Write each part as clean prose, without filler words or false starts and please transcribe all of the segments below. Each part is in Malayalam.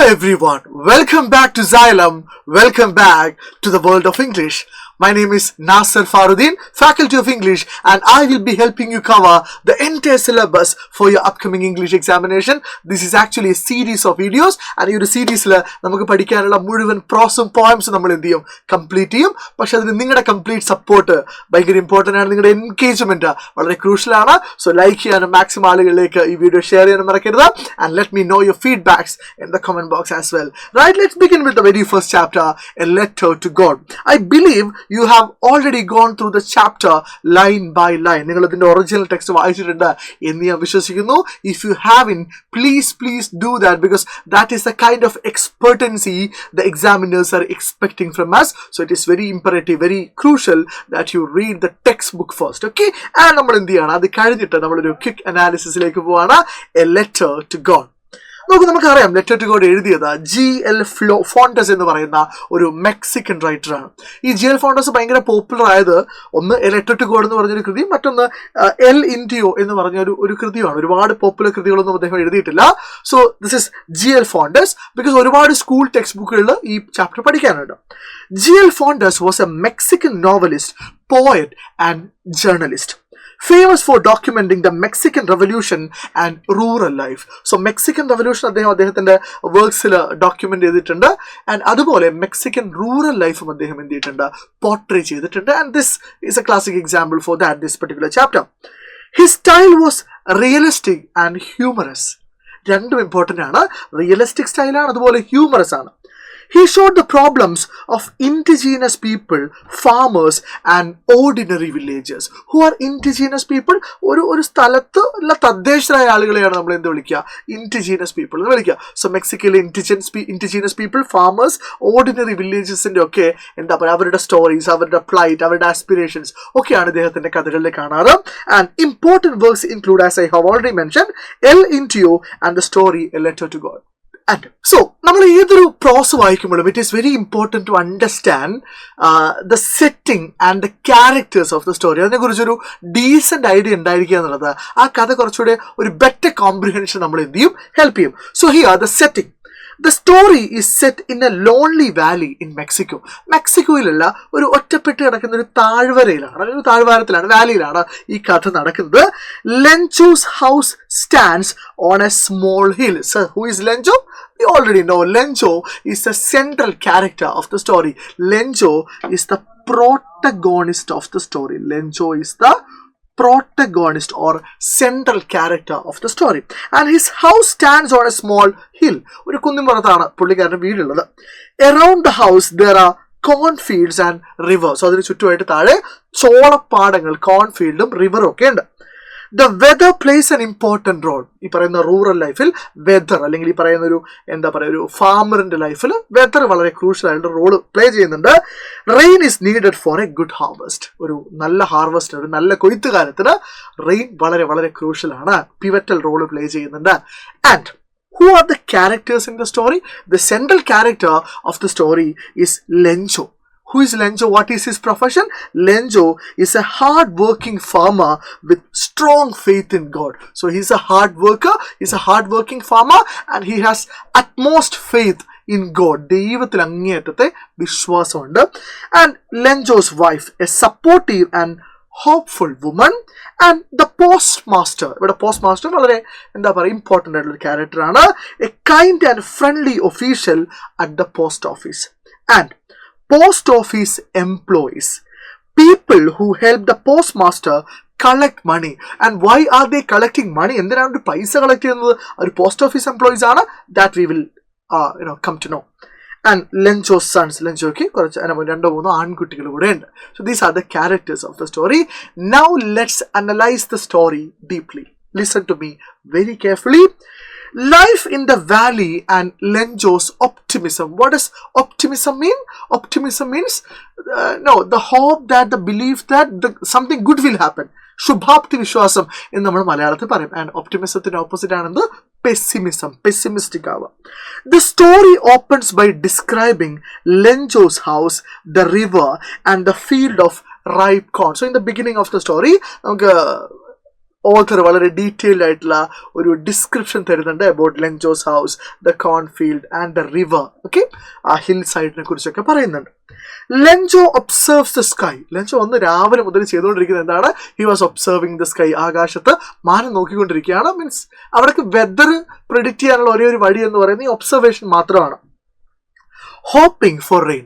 everyone, welcome back to Xylem, welcome back to the world of English. My name is Nasser Faruddin, Faculty of English, and I will be helping you cover the entire syllabus for your upcoming English examination. This is actually a series of videos, and in this series, we will study prose and poems complete. But complete support is important and engagement is crucial. So like and maximum video share and let me know your feedbacks in the comment box as well. Right, let's begin with the very first chapter, A Letter to God. I believe you have already gone through the chapter line by line. The original text if you haven't, please do that, because that is the kind of expertise the examiners are expecting from us. So it is very imperative, very crucial that you read the textbook first. Okay, and we quick analysis like A Letter to God. നമുക്കറിയാം ലെറ്റർ ടു ഗോഡ് എഴുതിയത് G.L. ഫോണ്ടസ് എന്ന് പറയുന്ന ഒരു മെക്സിക്കൻ റൈറ്ററാണ്. ഈ G.L. ഫോണ്ടസ് ഭയങ്കര പോപ്പുലർ ആയത് ഒന്ന് എ ലെറ്റർ ടു ഗോഡ് എന്ന് പറഞ്ഞൊരു കൃതി, മറ്റൊന്ന് എൽ ഇൻഡിയോ എന്ന് പറഞ്ഞ ഒരു കൃതിയാണ്. ഒരുപാട് പോപ്പുലർ കൃതികളൊന്നും അദ്ദേഹം എഴുതിയിട്ടില്ല. So this is G.L. Fuentes, because ഒരുപാട് സ്കൂൾ ടെക്സ്റ്റ് ബുക്കുകളിൽ ഈ ചാപ്റ്റർ പഠിക്കാനുണ്ട്. G.L. Fuentes was a Mexican novelist, poet and journalist, famous for documenting the Mexican Revolution and rural life. So Mexican Revolution അദ്ദേഹത്തിന്റെ വർക്ക്സിൽ ഡോക്യുമെന്റ് ചെയ്തിട്ടുണ്ട്, ആൻഡ് അതുപോലെ മെക്സിക്കൻ റൂറൽ ലൈഫും അദ്ദേഹം എന്ത് ചെയ്തിട്ടുണ്ട്, പോർട്രേ ചെയ്തിട്ടുണ്ട്. And this is A classic example for that, this particular chapter. His style was realistic and humorous. രണ്ടും ഇമ്പോർട്ടൻ്റ് ആണ്. റിയലിസ്റ്റിക് സ്റ്റൈലാണ്, അതുപോലെ ഹ്യൂമറസ് ആണ്. He showed the problems of indigenous people, farmers and ordinary villagers. Who are indigenous people? ഒരു സ്ഥലത്ത് ഉള്ള തദ്ദേശരായ ആളുകളെയാണ് നമ്മൾ എന്ത് വിളിക്കുക, ഇൻഡിജീനസ് പീപ്പിൾ എന്ന് വിളിക്കുക. സോ മെക്സിക്കോയിലെ ഇൻഡിജീനസ് പീപ്പിൾ, ഫാമേഴ്സ്, ഓർഡിനറി വില്ലേജസിന്റെ ഒക്കെ എന്താ പറയുക, അവരുടെ സ്റ്റോറീസ്, അവരുടെ പ്ലൈറ്റ്, അവരുടെ ആസ്പിറേഷൻസ് ഒക്കെയാണ് ഇദ്ദേഹത്തിന്റെ കഥകളിൽ കാണാറ്. And important works include, as I have already mention, El Indio and the story a letter to God. And so, നമ്മൾ ഏതൊരു പ്രോസ് വായിക്കുമ്പോഴും it is very important to understand the setting and the characters of the story. അതിനെക്കുറിച്ചൊരു ഡീസെന്റ് ഐഡിയ ഉണ്ടായിരിക്കുക എന്നുള്ളത് ആ കഥ കുറച്ചുകൂടെ ഒരു ബെറ്റർ കോംപ്രിഹെൻഷൻ നമ്മൾ എന്ത് ചെയ്യും, ഹെൽപ്പ് ചെയ്യും. So here the setting. The story is set in a lonely valley in Mexico. മെക്സിക്കോയിലുള്ള ഒരു ഒറ്റപ്പെട്ട് കിടക്കുന്ന ഒരു താഴ്വരയിലാണ്, ഒരു താഴ്വാരത്തിലാണ്, വാലിയിലാണ് ഈ കഥ നടക്കുന്നത്. Lencho's house stands on a small hill. So who is Lencho? We already know Lencho is the central character of the story. Lencho is the protagonist of the story. Lencho is the protagonist or central character of the story, and his house stands on a small hill. ഒരു കുന്നിൻപുറത്താണ് പുള്ളിക്കാരൻ്റെ വീടുള്ളത്. Around the house there are cornfields and rivers. So അതിന് ചുറ്റുമായിട്ട് താഴെ ചോളപ്പാടങ്ങൾ, കോൺഫീൽഡും റിവറും ഒക്കെ ഉണ്ട്. The weather plays an important role. ഈ പറയുന്ന റൂറൽ ലൈഫിൽ വെതർ, അല്ലെങ്കിൽ ഈ പറയുന്ന ഒരു എന്താ പറയുക, ഒരു ഫാമറിന്റെ ലൈഫിൽ വെതർ വളരെ ക്രൂഷ്യൽ ആയിട്ട് റോൾ പ്ലേ ചെയ്യുന്നുണ്ട്. Rain is needed for A good harvest. ഒരു നല്ല ഹാർവസ്റ്റ്, ഒരു നല്ല കൊയ്ത്തുകാലത്തിന് റെയിൻ വളരെ വളരെ ക്രൂഷ്യൽ ആണ്, പിവറ്റൽ റോൾ പ്ലേ ചെയ്യുന്നുണ്ട്. And who are the characters in the story? The central character of the story is Lencho. Who is Lencho? What is his profession? Lencho is a hard-working farmer with strong faith in God. So he's a hard worker, he's a hard-working farmer, and he has utmost faith in God. ദൈവത്തിൽ അങ്ങേയറ്റത്തെ വിശ്വാസമുണ്ട്. And Lencho's wife, a supportive and hopeful woman, and the postmaster. ഇവിടെ postmaster വളരെ എന്താ പറയുക, ഇമ്പോർട്ടൻ്റ് ആയിട്ടുള്ള ക്യാരക്ടർ ആണ്. A kind and friendly official at the post office. And post office employees, people who help the postmaster collect money. And why are they collecting money? എന്തിനാണ് പൈസ കളക്ട് ചെയ്യുന്നത്? ഒരു പോസ്റ്റ് ഓഫീസ് എംപ്ലോയീസ് ആണ്. That we will come to know. And Lencho's sons, ലെൻചോയ്ക്ക് കുറച്ച് 2-3 ആൺകുട്ടികൾ കൂടെ ഉണ്ട്. So these are the characters of the story. Now let's analyze the story deeply. Listen to me very carefully. Life in the valley and Lencho's optimism. What does optimism mean? Optimism means the hope, that the belief that something good will happen. ശുഭാപ്തി വിശ്വാസം എന്ന് നമ്മൾ മലയാളത്തിൽ പറയും. ആൻഡ് ഒപ്റ്റിമിസത്തിന് ഓപ്പോസിറ്റ് ആണെന്ന് പെസിമിസം, പെസിമിസ്റ്റിക് ആവുക. The story opens by describing Lencho's house, the river and the field of ripe corn. So in the beginning of the story നമുക്ക് ഓഥർ വളരെ ഡീറ്റെയിൽഡ് ആയിട്ടുള്ള ഒരു ഡിസ്ക്രിപ്ഷൻ തരുന്നുണ്ട് about Lencho's house, the cornfield and the river. Okay, ആ ഹിൽ സൈഡിനെ കുറിച്ചൊക്കെ പറയുന്നുണ്ട്. Lencho observes the sky. Lencho ഒന്ന് രാവിലെ മുതൽ ചെയ്തുകൊണ്ടിരിക്കുന്നത് എന്താണ്? He was observing the sky. ആകാശത്ത് മാനം നോക്കിക്കൊണ്ടിരിക്കുകയാണ്. മീൻസ് അവിടേക്ക് വെദർ പ്രെഡിക്റ്റ് ചെയ്യാനുള്ള ഒരേ ഒരു വഴി എന്ന് പറയുന്നത് ഈ ഒബ്സർവേഷൻ മാത്രമാണ്. Hoping for rain.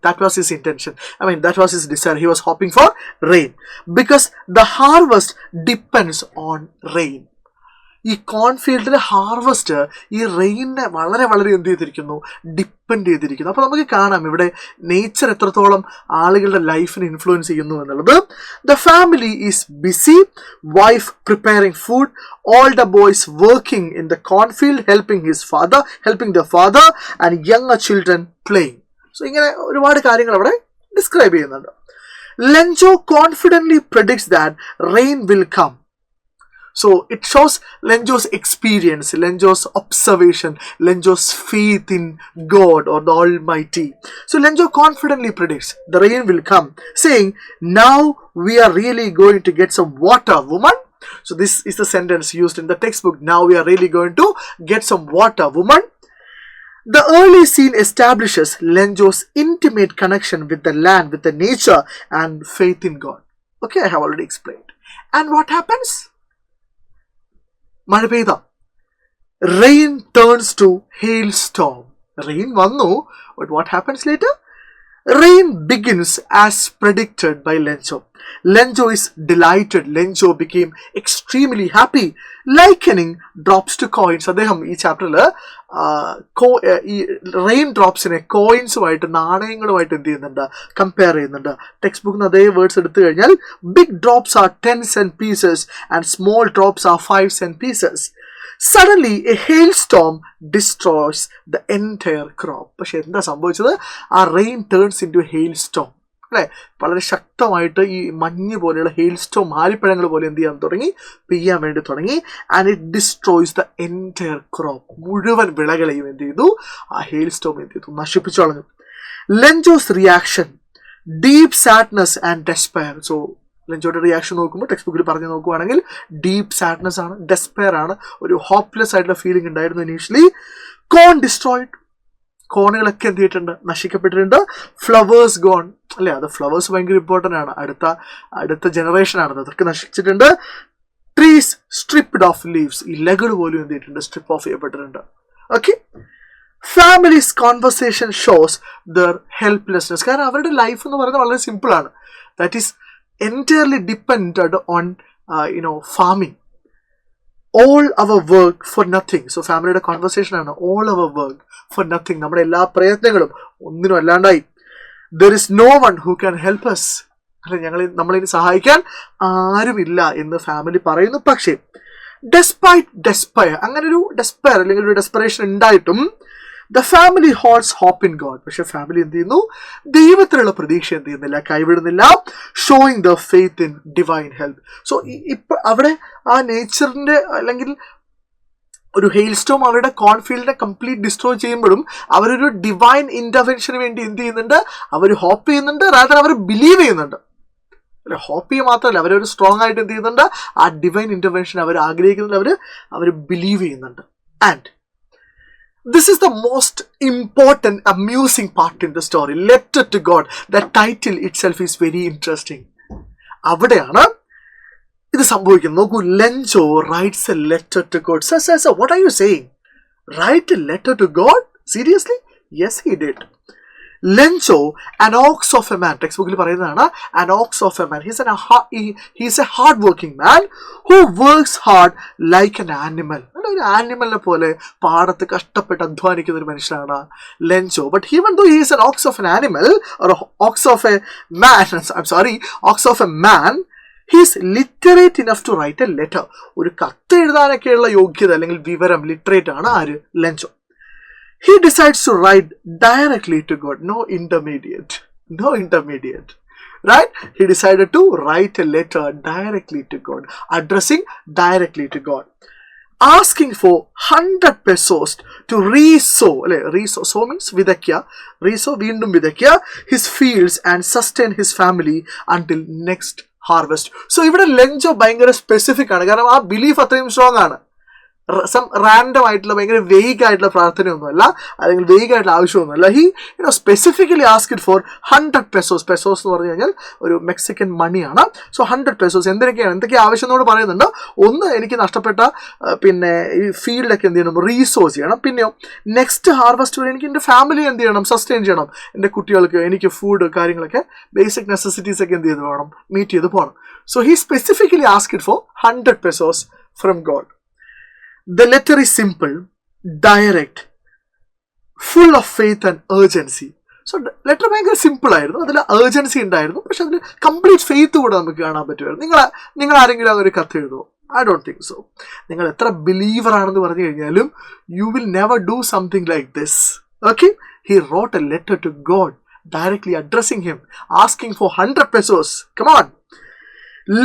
that was his intention. That was his desire. He was hoping for rain because the harvest depends on rain. ഈ കോൺഫീൽഡിലെ ഹാർവസ്റ്റ് ഈ റെയിനെ വളരെ വളരെ എന്ത് ചെയ്തിരിക്കുന്നു? ഡിപ്പെൻഡ് ചെയ്തിരിക്കുന്നു. അപ്പോൾ നമുക്ക് കാണാം ഇവിടെ നേച്ചർ എത്രത്തോളം ആളുകളുടെ ലൈഫിനെ ഇൻഫ്ലുവൻസ് ചെയ്യുന്നു എന്നുള്ളത്. The family is BC, wife preparing food, all the boys working in the cornfield, helping the father and younger children playing. സോ ഇങ്ങനെ ഒരുപാട് കാര്യങ്ങൾ അവിടെ ഡിസ്ക്രൈബ് ചെയ്യുന്നുണ്ട്. Lencho confidently predicts that rain will come. So it shows Lenjo's experience, Lenjo's observation, Lenjo's faith in God or the Almighty. So Lenjo confidently predicts the rain will come, saying, "Now we are really going to get some water, woman." So this is the sentence used in the textbook. Now we are really going to get some water, woman. The early scene establishes Lenjo's intimate connection with the land, with the nature, and faith in God. Okay, I have already explained. And what happens? മഴ പെയ്ത rain turns to hailstorm. Rain വന്നു, but what happens later? Rain begins as predicted by Lenjo. Lenjo is delighted. Lenjo became extremely happy, likening drops to coins. അദ്ദേഹം ഈ ചാപ്റ്ററിൽ ഈ റെയിൻ ഡ്രോപ്സിനെ കോയിൻസുമായിട്ട്, നാണയങ്ങളുമായിട്ട് എന്ത് ചെയ്യുന്നുണ്ട്? കമ്പയർ ചെയ്യുന്നുണ്ട്. ടെക്സ്റ്റ് ബുക്കിൽ നിന്ന് അതേ വേർഡ്സ് എടുത്തു കഴിഞ്ഞാൽ big drops are 10 cent pieces and small drops are 5 cent pieces. Suddenly a hailstorm destroys the entire crop. പക്ഷെ എന്താ സംഭവിച്ചത്? ആ rain turns into hailstorm. അല്ലേ? വളരെ ശക്തമായിട്ട് ഈ മഞ്ഞ് പോലെയുള്ള hailstorm, ആലിപ്പഴങ്ങൾ പോലെ എന്ത് ചെയ്യാൻ തുടങ്ങി? പെയ്യാൻ വേണ്ടി തുടങ്ങി. And it destroys the entire crop. മുഴുവൻ വിളകളെയും എന്ത് ചെയ്തു? ആ hailstorm എന്ത് ചെയ്തു? നശിപ്പിച്ചു കളഞ്ഞു. Lencho's reaction, deep sadness and despair. So ലെഞ്ചോയുടെ റിയാക്ഷൻ നോക്കുമ്പോൾ ടെക്സ്റ്റ് ബുക്കിൽ പറഞ്ഞു നോക്കുവാണെങ്കിൽ ഡീപ്പ് സാഡ്നെസ് ആണ്, ഡെസ്പയർ ആണ്, ഒരു ഹോപ്പ്ലെസ് ആയിട്ടുള്ള ഫീലിംഗ് ഉണ്ടായിരുന്നു ഇനീഷ്യലി. കോൺ ഡിസ്ട്രോയിഡ്. കോണുകളൊക്കെ എന്ത് ചെയ്തിട്ടുണ്ട്? നശിക്കപ്പെട്ടിട്ടുണ്ട്. Flowers gone. അല്ലേ? അത് ഫ്ലവേഴ്സ് ഭയങ്കര ഇമ്പോർട്ടൻ്റ് ആണ്. അടുത്ത ജനറേഷനാണ്, അതൊക്കെ നശിച്ചിട്ടുണ്ട്. Trees stripped off leaves. ഈ ഇലകൾ പോലും എന്ത് ചെയ്തിട്ടുണ്ട്? സ്ട്രിപ്പ് ഓഫ് ചെയ്യപ്പെട്ടിട്ടുണ്ട്. Okay, families conversation shows their helplessness. കാരണം അവരുടെ ലൈഫ് എന്ന് പറയുന്നത് വളരെ സിമ്പിൾ ആണ്. That is entirely dependent on farming. All our work for nothing. So ഫാമിലിയുടെ കോൺവെർസേഷൻ ആണ് all our work for nothing. നമ്മുടെ എല്ലാ പ്രയത്നങ്ങളും ഒന്നിനും അല്ലാണ്ടായി. There is no one who can help us. അല്ലെ, നമ്മളിനി സഹായിക്കാൻ ആരുമില്ല എന്ന് ഫാമിലി പറയുന്നു. പക്ഷേ ഡെസ്പയർ, അങ്ങനെ ഒരു ഡെസ്പയർ അല്ലെങ്കിൽ ഒരു ഡെസ്പറേഷൻ ഉണ്ടായിട്ടും the family holds hope in God. പക്ഷെ ഫാമിലി എന്ത് ചെയ്യുന്നു? ദൈവത്തിലുള്ള പ്രതീക്ഷ എന്ത് ചെയ്യുന്നില്ല? കൈവിടുന്നില്ല. Showing the faith in divine help. So ഇപ്പൊ അവിടെ ആ നേച്ചറിന്റെ അല്ലെങ്കിൽ ഒരു ഹെയിൽസ്റ്റോം അവരുടെ കോൺഫീൽഡിനെ കംപ്ലീറ്റ് ഡിസ്ട്രോയ് ചെയ്യുമ്പോഴും അവരൊരു ഡിവൈൻ ഇന്റർവെൻഷന് വേണ്ടി എന്ത് ചെയ്യുന്നുണ്ട്? അവർ ഹോപ്പ് ചെയ്യുന്നുണ്ട്, റാദർ അവർ ബിലീവ് ചെയ്യുന്നുണ്ട്. ഹോപ്പ് ചെയ്യുക മാത്രമല്ല, അവരൊരു സ്ട്രോങ് ആയിട്ട് എന്ത് ചെയ്യുന്നുണ്ട്? ആ ഡിവൈൻ ഇന്റർവെൻഷൻ അവർ ആഗ്രഹിക്കുന്നുണ്ട്, അവർ ബിലീവ് ചെയ്യുന്നുണ്ട്. And this is the most important amusing part in the story, Letter to God. The title itself is very interesting. അവിടെയാണ് ഇത് സംഭവിക്കുന്നത്. നോക്കൂ, Lencho writes a letter to God. Sir, what are you saying? Write a letter to God? Seriously? Yes, he did. Lenjo, an ox of a man. Text bookil പറയുന്നതാണ് an ox of a man. He's a hard working man who works hard like an animal. ഒരു ആനിമലിനെ പോലെ പാടത്ത് കഷ്ടപ്പെട്ട് അധ്വാനിക്കുന്ന ഒരു മനുഷ്യനാണ് Lencho. But even though he is an ox of an animal or ox of a man, ox of a man, he is literate enough to write a letter. ഒരു കത്ത് എഴുതാനൊക്കെയുള്ള യോഗ്യത അല്ലെങ്കിൽ വിവരം, ലിറ്ററേറ്റ് ആണ് ആര്? Lencho. He decides to write directly to God. No intermediate. Right? He decided to write a letter directly to God, addressing directly to God, asking for 100 pesos to resow. Resow means vidakya. Resow, veendum vidakya his fields and sustain his family until next harvest. So ഇവിടെ ലെഞ്ചോ ഭയങ്കര സ്പെസിഫിക് ആണ്, കാരണം ആ ബിലീഫ് അത്രയും സ്ട്രോങ് ആണ്. സം റാൻഡം ആയിട്ടുള്ള ഭയങ്കര വെയ്ഗ് ആയിട്ടുള്ള പ്രാർത്ഥനയൊന്നുമല്ല, അല്ലെങ്കിൽ വെയ്ഗ് ആയിട്ടുള്ള ആവശ്യമൊന്നുമല്ല. He specifically asked for 100 pesos. Pesos എന്ന് പറഞ്ഞു കഴിഞ്ഞാൽ ഒരു മെക്സിക്കൻ മണിയാണ്. സോ 100 pesos എന്തൊക്കെ ആവശ്യം എന്നോട് പറയുന്നുണ്ട്. ഒന്ന്, എനിക്ക് നഷ്ടപ്പെട്ട പിന്നെ ഈ ഫീൽഡൊക്കെ എന്ത് ചെയ്യണം, റീസോഴ്സ് ചെയ്യണം. പിന്നെയോ നെക്സ്റ്റ് ഹാർവസ്റ്റ് വരെ എനിക്ക് എൻ്റെ ഫാമിലി എന്ത് ചെയ്യണം, സസ്റ്റെയിൻ ചെയ്യണം. എൻ്റെ കുട്ടികൾക്ക് എനിക്ക് ഫുഡ് കാര്യങ്ങളൊക്കെ ബേസിക് നെസസിറ്റീസ് ഒക്കെ എന്ത് ചെയ്ത് വേണം, മീറ്റ് ചെയ്ത് പോകണം. So he specifically asked for 100 pesos from God. The letter is simple, direct, full of faith and urgency. So letter ഭയങ്കര സിമ്പിൾ ആയിരുന്നു, അതിൽ ഏർജൻസി ഉണ്ടായിരുന്നു, പക്ഷെ അതിൽ കംപ്ലീറ്റ് ഫെയ്ത്ത് കൂടെ നമുക്ക് കാണാൻ പറ്റുമായിരുന്നു. നിങ്ങൾ ആരെങ്കിലും അതൊരു കത്ത് എഴുതുമോ? I don't think so. നിങ്ങൾ എത്ര ബിലീവർ ആണെന്ന് പറഞ്ഞു കഴിഞ്ഞാലും you will never do something like this. Okay, he wrote a letter to God, directly addressing him, asking for 100 pesos. Come on.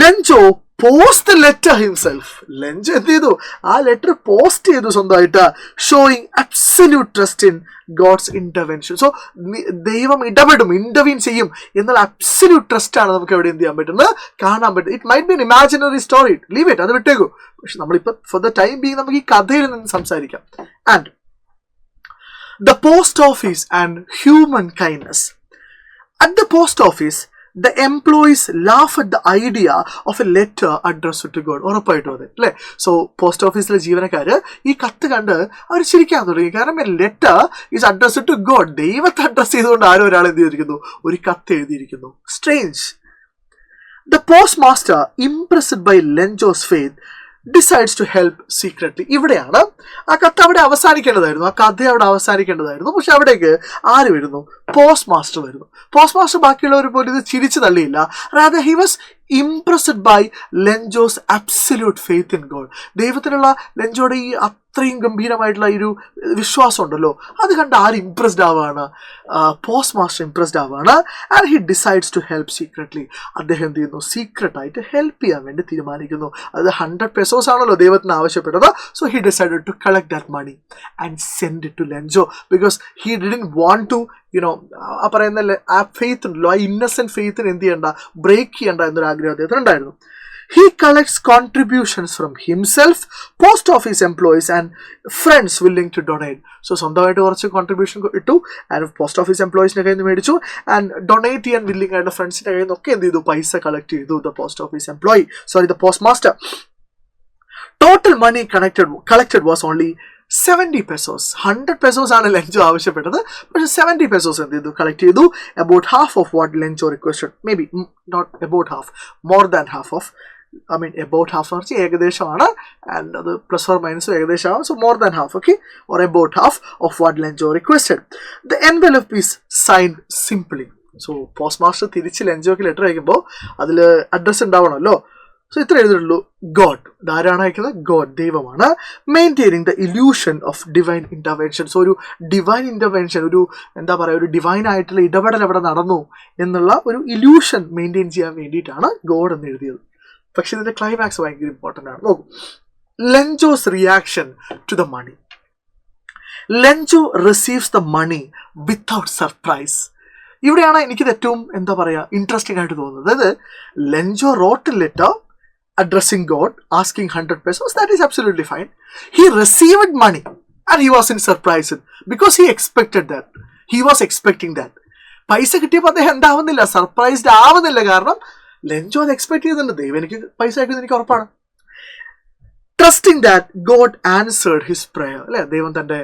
Lencho post letter himself. Lencho എന്ത് ചെയ്തു, ആ ലെറ്റർ പോസ്റ്റ് ചെയ്തു സ്വന്തമായിട്ട്, showing absolute trust in God's intervention. So ദൈവം ഇന്റർവീൻ ചെയ്യും എന്നുള്ള അബ്സല്യൂട്ട് ട്രസ്റ്റ് ആണ് നമുക്ക് എവിടെ എന്ത് ചെയ്യാൻ പറ്റുന്നത്, കാണാൻ പറ്റും. It might be N imaginary story, leave it, അത് വിട്ടേക്കൂ. പക്ഷെ നമ്മളിപ്പോൾ ഫോർ ദ ടൈം ബീങ് നമുക്ക് ഈ കഥയിൽ നിന്ന് സംസാരിക്കാം. And the post office and human kindness. At the post office the employees laugh at the idea of a letter addressed to God. ഉറപ്പായിട്ടും അതെ അല്ലേ. സോ പോസ്റ്റ് ഓഫീസിലെ ജീവനക്കാർ ഈ കത്ത് കണ്ട് അവർ ചിരിക്കാൻ തുടങ്ങി, കാരണം a letter is addressed to God. ദൈവത്തെ അഡ്രസ് ചെയ്തുകൊണ്ട് ആരോ ഒരാൾ എന്ത് ചെയ്തിരിക്കുന്നു, ഒരു കത്ത് എഴുതിയിരിക്കുന്നു. Strange. The post master, impressed by Lencho's faith, decides to help secretly. ഇവിടെയാണ് ആ കത്ത് അവിടെ അവസാനിക്കേണ്ടതായിരുന്നു, ആ കഥ അവിടെ അവസാനിക്കേണ്ടതായിരുന്നു. പക്ഷെ അവിടേക്ക് ആര് വരുന്നു, പോസ്റ്റ് മാസ്റ്റർ വരുന്നു. പോസ്റ്റ് മാസ്റ്റർ ബാക്കിയുള്ളവർ പോലും ഇത് ചിരിച്ചു തള്ളിയില്ല. Rather he was impressed by Lencho's absolute faith in God. ദൈവത്തിലുള്ള ലെഞ്ചോയുടെ ഈ അത്രയും ഗംഭീരമായിട്ടുള്ള ഒരു വിശ്വാസം ഉണ്ടല്ലോ, അത് കണ്ട് ആര് ഇംപ്രസ്ഡ് ആവുകയാണ്, പോസ്റ്റ് മാസ്റ്റർ ഇംപ്രസ്ഡ് ആവുകയാണ്. And he decides to help secretly. അദ്ദേഹം എന്ത് ചെയ്യുന്നു, സീക്രട്ടായിട്ട് ഹെൽപ്പ് ചെയ്യാൻ വേണ്ടി തീരുമാനിക്കുന്നു. അത് 100 pesos ആണല്ലോ ദൈവത്തിന് ആവശ്യപ്പെട്ടത്. So he decided to collect that money and send it to Lencho, because he didn't want to ആ പറയുന്ന ആ ഫെയ്ത്ത് ഉണ്ടല്ലോ, ആ ഇന്നസെന്റ് ഫെയ്ത്തിന് എന്ത് ചെയ്യണ്ട, ബ്രേക്ക് ചെയ്യണ്ട എന്നൊരു ആഗ്രഹം അദ്ദേഹത്തിന് ഉണ്ടായിരുന്നു. He collects contributions from himself, post office employees and friends willing to donate. So സ്വന്തമായിട്ട് കുറച്ച് കോൺട്രിബ്യൂഷൻ ഇട്ടു, ആൻഡ് പോസ്റ്റ് ഓഫീസ് എംപ്ലോയീസിൻ്റെ കയ്യിൽ നിന്ന് മേടിച്ചു, ആൻഡ് ഡൊണേറ്റ് ചെയ്യാൻ വില്ലിംഗ് ആയിട്ട് ഫ്രണ്ട്സിൻ്റെ കയ്യിൽ നിന്നൊക്കെ എന്ത് ചെയ്തു, പൈസ കളക്ട് ചെയ്തു. The post office employee, the post master. Total money collected was only 70 pesos. 100 pesos ആണ് ലെഞ്ചോ ആവശ്യപ്പെട്ടത്, പക്ഷെ 70 pesos എന്ത് ചെയ്തു, കളക്ട് ചെയ്തു. About half of what Lencho requested, may be not about half, more than half of, about half എന്ന് വെച്ചാൽ ഏകദേശമാണ്, ആൻഡ് അത് പ്ലസ് ഓർ മൈനസ് ഏകദേശമാണ്. So more than half, okay, or about half of what Lencho requested. The envelope is signed simply. So post master തിരിച്ച് ലെഞ്ചോക്ക് ലെറ്റർ അയക്കുമ്പോൾ അതിൽ അഡ്രസ്സ് ഉണ്ടാവണമല്ലോ. സോ ഇത്ര എഴുതിയിട്ടുള്ളൂ, ഗോഡ്. ധാരാളം അയക്കുന്നത് ഗോഡ്, ദൈവമാണ്. Maintaining the illusion of divine intervention. So ഒരു ഡിവൈൻ ഇൻ്റർവെൻഷൻ, ഒരു എന്താ പറയുക, ഒരു ഡിവൈൻ ആയിട്ടുള്ള ഇടപെടൽ അവിടെ നടന്നു എന്നുള്ള ഒരു ഇല്യൂഷൻ മെയിൻറ്റെയിൻ ചെയ്യാൻ വേണ്ടിയിട്ടാണ് ഗോഡ് എന്ന് എഴുതിയത്. പക്ഷെ ഇതിന്റെ ക്ലൈമാക്സ് ഭയങ്കര ഇമ്പോർട്ടൻ്റ് ആണ്. നോക്കൂ, Lencho's reaction to the money. Lencho receives the money without surprise. ഇവിടെയാണ് എനിക്കിത് ഏറ്റവും എന്താ പറയുക ഇൻട്രസ്റ്റിംഗ് ആയിട്ട് തോന്നുന്നത്. അതായത് Lencho wrote a letter addressing God, asking 100 pesos, that is absolutely fine. He received money and he wasn't surprised because he expected that. He was expecting that. പൈസ കിട്ടിയപ്പോൾ അദ്ദേഹം എന്താവുന്നില്ല, സർപ്രൈസ്ഡ് ആവുന്നില്ല. കാരണം ലെഞ്ചോ അത് എക്സ്പെക്ട് ചെയ്തിട്ടുണ്ട്, ദൈവം എനിക്ക് പൈസ കിട്ടുന്നത് എനിക്ക് ഉറപ്പാണ്. Trusting that God answered his prayer, അല്ലെ, ദൈവം തന്റെ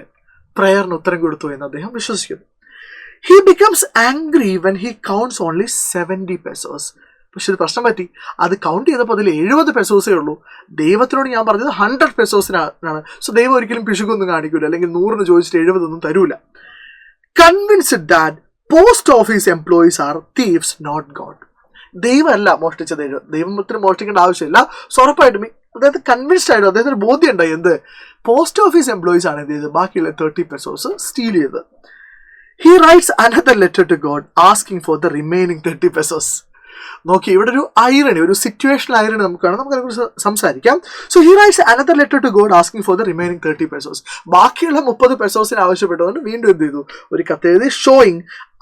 പ്രയറിന് ഉത്തരം കൊടുത്തു എന്ന് അദ്ദേഹം വിശ്വസിക്കുന്നു. He becomes angry when he counts only 70 pesos. പക്ഷെ ഒരു പ്രശ്നം പറ്റി, അത് കൗണ്ട് ചെയ്തപ്പോൾ അതിൽ 70 പെസോസേ ഉള്ളൂ. ദൈവത്തിനോട് ഞാൻ പറഞ്ഞത് 100 പെസോസിനാണ്. സോ ദൈവം ഒരിക്കലും പിശുക്കൊന്നും കാണിക്കൂല, അല്ലെങ്കിൽ 100 ചോദിച്ചിട്ട് 70 ഒന്നും തരൂല. Convinced that post office employees are thieves not God. ദൈവമല്ല മോഷ്ടിച്ചത്, ദൈവത്തിന് മോഷ്ടിക്കേണ്ട ആവശ്യമില്ല. സോ ഉറപ്പായിട്ടും അദ്ദേഹത്തെ കൺവിൻസ്ഡ് ആയിട്ട് അദ്ദേഹത്തിന് ബോധ്യം ഉണ്ടായി, എന്ത്, പോസ്റ്റ് ഓഫീസ് എംപ്ലോയീസ് ആണ് എന്ത് ചെയ്തത്, ബാക്കിയുള്ള 30 പെസോസ് സ്റ്റീൽ ചെയ്തത്. He writes another letter to God asking for the remaining 30 pesos. നോക്കി ഇവിടെ ഒരു ഐറണി, ഒരു സിറ്റുവേഷണൽ ഐറണി നമുക്ക് കാണാം. നമുക്ക് അതിനെക്കുറിച്ച് സംസാരിക്കാം. So he writes another letter to God asking for the remaining 30 pesos. ബാക്കിയുള്ള 30 pesos ആവശ്യപ്പെട്ടുകൊണ്ട് വീണ്ടും എന്ത് ചെയ്തു, ഒരു കത്തെഴുതി. Showing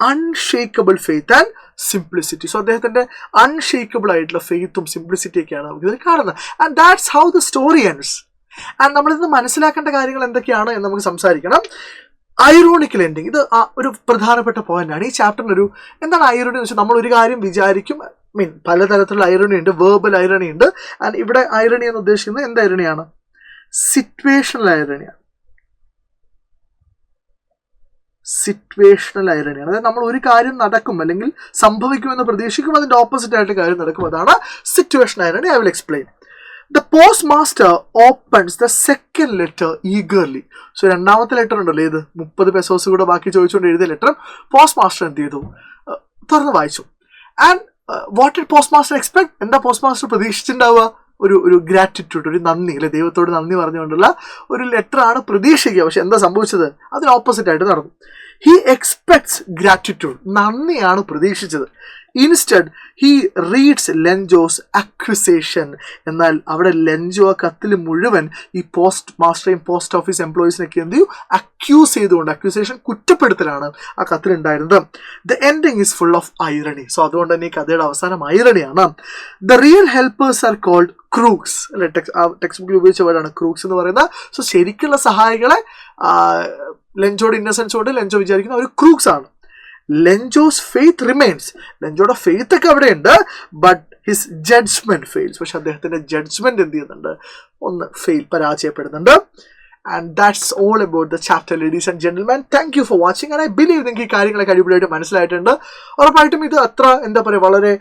unshakeable faith and simplicity. So അദ്ദേഹത്തിന്റെ അൺഷേക്കബിൾ ആയിട്ടുള്ള ഫെയ്ത്തും സിംപ്ലിസിറ്റിയൊക്കെയാണ് നമുക്ക് ഇതിൽ കാണുന്നത്. And that's how the story ends. And നമ്മളിന്ന് മനസ്സിലാക്കേണ്ട കാര്യങ്ങൾ എന്തൊക്കെയാണ് എന്ന് നമുക്ക് സംസാരിക്കണം. ഐറോണിക്കൽ എൻഡിങ്, ഇത് ഒരു പ്രധാനപ്പെട്ട പോയിന്റാണ് ഈ ചാപ്റ്ററിനൊരു. എന്താണ് ഐറണി എന്ന് വെച്ചാൽ, നമ്മൾ ഒരു കാര്യം വിചാരിക്കും, പലതരത്തിലുള്ള ഐറണി ഉണ്ട്, വേർബൽ ഐറണി ഉണ്ട്. ആൻഡ് ഇവിടെ ഐറണി എന്ന് ഉദ്ദേശിക്കുന്നത് എന്ത് ഐറണിയാണ്? സിറ്റുവേഷണൽ ഐറണിയാണ്. സിറ്റുവേഷണൽ ഐറണിയാണ്. അതായത് നമ്മൾ ഒരു കാര്യം നടക്കും അല്ലെങ്കിൽ സംഭവിക്കുമെന്ന് പ്രതീക്ഷിക്കും, അതിന്റെ ഓപ്പോസിറ്റ് ആയിട്ട് കാര്യം നടക്കും. അതാണ് situational irony. I will explain. The postmaster opens the second letter eagerly. So രണ്ടാമത്തെ ലെറ്റർ ഉണ്ടല്ലോ, ഇത് 30 pesos കൂടെ ബാക്കി ചോദിച്ചുകൊണ്ട് എഴുതിയ ലെറ്റർ പോസ്റ്റ് മാസ്റ്റർ എന്ത് ചെയ്തു, തുറന്ന് വായിച്ചു. And what did post master expect? എന്താ പോസ്റ്റ് മാസ്റ്റർ പ്രതീക്ഷിച്ചിട്ടുണ്ടാവുക? ഒരു ഗ്രാറ്റിറ്റ്യൂഡ്, ഒരു നന്ദി, അല്ലെ, ദൈവത്തോട് നന്ദി പറഞ്ഞുകൊണ്ടുള്ള ഒരു ലെറ്റർ ആണ് പ്രതീക്ഷിക്കുക. പക്ഷെ എന്താ സംഭവിച്ചത്? അതിന് ഓപ്പോസിറ്റ് ആയിട്ട് നടന്നു. ഹി എക്സ്പെക്ട്സ് ഗ്രാറ്റിറ്റ്യൂഡ്, നന്ദിയാണ് പ്രതീക്ഷിച്ചത്. Instead he reads Lencho's accusation. എന്നാൽ അവിടെ ലെൻജോ ആ കത്തിൽ മുഴുവൻ ഈ പോസ്റ്റ് മാസ്റ്ററേയും പോസ്റ്റ് ഓഫീസ് എംപ്ലോയീസിനൊക്കെ എന്ത് ചെയ്യും, അക്യൂസ് ചെയ്തുകൊണ്ട്, അക്യൂസേഷൻ കുറ്റപ്പെടുത്തലാണ് ആ കത്തിലുണ്ടായിരുന്നത്. The ending is full of irony. So അതുകൊണ്ട് തന്നെ ഈ കഥയുടെ അവസാനം ഐറണിയാണ്. The real helpers are called crooks, അല്ലെ, ടെക്സ്റ്റ് ബുക്കിൽ ഉപയോഗിച്ച വേർഡാണ് ക്രൂക്സ് എന്ന് പറയുന്നത്. സോ ശരിക്കുള്ള സഹായികളെ ലെൻജോയുടെ ഇന്നസെൻസ് കൊണ്ട് ലെൻജോ വിചാരിക്കുന്ന ഒരു ക്രൂക്സ് ആണ്. ലെൻജോസ് ഫെയ്ത്ത് റിമെയിൻസ്, ലെൻജോയുടെ ഫെയ്ത്ത് ഒക്കെ അവിടെയുണ്ട്, ബട്ട് ഹിസ് ജഡ്ജ്മെന്റ് ഫെയിൽസ്. പക്ഷെ അദ്ദേഹത്തിന്റെ ജഡ്ജ്മെന്റ് എന്ത് ചെയ്യുന്നുണ്ട്, ഒന്ന് പരാജയപ്പെടുന്നുണ്ട്. And that's all about the chapter, ladies and gentlemen. Thank you for watching, and I believe നിങ്ങൾക്ക് ഈ കാര്യങ്ങളൊക്കെ അടിപൊളിയായിട്ട് മനസ്സിലായിട്ടുണ്ട്. ഉറപ്പായിട്ടും ഇത് അത്ര എന്താ പറയുക, വളരെ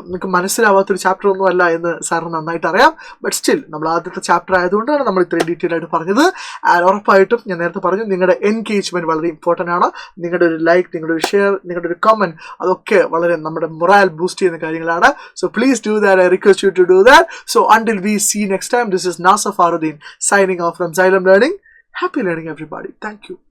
നിങ്ങൾക്ക് മനസ്സിലാവാത്തൊരു ചാപ്റ്റർ ഒന്നും അല്ല എന്ന് സാറിന് നന്നായിട്ട് അറിയാം. ബട്ട് സ്റ്റിൽ നമ്മൾ ആദ്യത്തെ ചാപ്റ്റർ ആയതുകൊണ്ടാണ് നമ്മൾ ഇത്രയും ഡീറ്റെയിൽ ആയിട്ട് പറഞ്ഞത്. ആൻഡ് ഉറപ്പായിട്ടും ഞാൻ നേരത്തെ പറഞ്ഞു, നിങ്ങളുടെ എൻഗേജ്മെന്റ് വളരെ ഇമ്പോർട്ടൻ്റ് ആണ്. നിങ്ങളുടെ ഒരു ലൈക്ക്, നിങ്ങളുടെ ഒരു ഷെയർ, നിങ്ങളുടെ ഒരു കമന്റ്, അതൊക്കെ വളരെ നമ്മുടെ മൊറാൽ ബൂസ്റ്റ് ചെയ്യുന്ന കാര്യങ്ങളാണ്. So please do that. I request you to do that. So until we see next time, this is Nasser Faruddin signing off from Xylem Learning. Happy learning, everybody. Thank you.